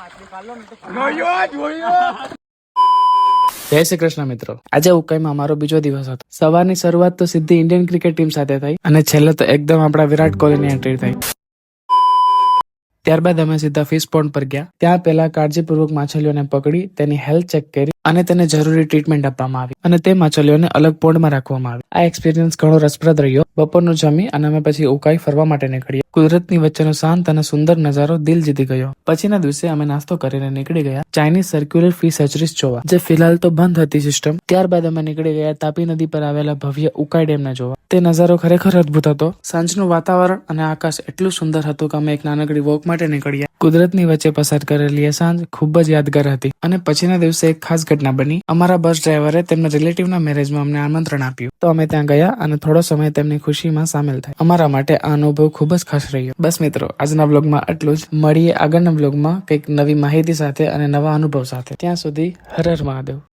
જય શ્રી કૃષ્ણ મિત્રો, આજે ઉકાઈમાં અમારો બીજો દિવસ હતો. સવારની શરૂઆત તો સીધી ઇન્ડિયન ક્રિકેટ ટીમ સાથે થઈ અને છેલ્લે તો એકદમ આપણા વિરાટ કોહલીની એન્ટ્રી થઈ. ત્યારબાદ અમે સીધા ફિશ પોન્ડ પર ગયા. ત્યાં પહેલા કાળજીપૂર્વક માછલીઓને પકડી તેની હેલ્થ ચેક કરી અને તેને જરૂરી ટ્રીટમેન્ટ આપવામાં આવી અને તે માછલીઓને અલગ પોન્ડમાં રાખવામાં આવી. આ એક્સપિરિયન્સ ઘણો રસપ્રદ રહ્યો. બપોરનું જમી અને અમે પછી ઉકાઈ ફરવા માટે નીકળ્યા. કુદરતની વચ્ચેનો શાંત અને સુંદર નજારો દિલ જીતી ગયો. પછીના દિવસે અમે નાસ્તો કરીને નીકળી ગયા ચાઇનીઝ સર્ક્યુલર ફિશ હેચરીઝ જોવા, જે ફિલહાલ તો બંધ હતી સિસ્ટમ. ત્યારબાદ અમે નીકળી ગયા તાપી નદી પર આવેલા ભવ્ય ઉકાઈ ડેમને જોવા. તે નજારો ખરેખર અદભુત હતો. સાંજનું વાતાવરણ અને આકાશ એટલું સુંદર હતું કે અમે એક નાનકડી વોક માટે નીકળ્યા. કુદરતની વચ્ચે પસાર કરેલી એ સાંજ ખૂબ જ યાદગાર હતી. અને પછીના દિવસે એક ખાસ ઘટના બની. અમારા બસ ડ્રાઈવરે તેમના રિલેટિવના મેરેજમાં અમને આમંત્રણ આપ્યું, તો અમે ત્યાં ગયા અને થોડો સમય તેમની ખુશીમાં સામેલ થયા. અમારા માટે આ અનુભવ ખૂબ જ ખાસ રહ્યો. બસ મિત્રો, આજના બ્લોગમાં આટલું જ. મળીએ આગળના બ્લોગમાં કંઈક નવી માહિતી સાથે અને નવા અનુભવ સાથે. ત્યાં સુધી હર હર મહાદેવ.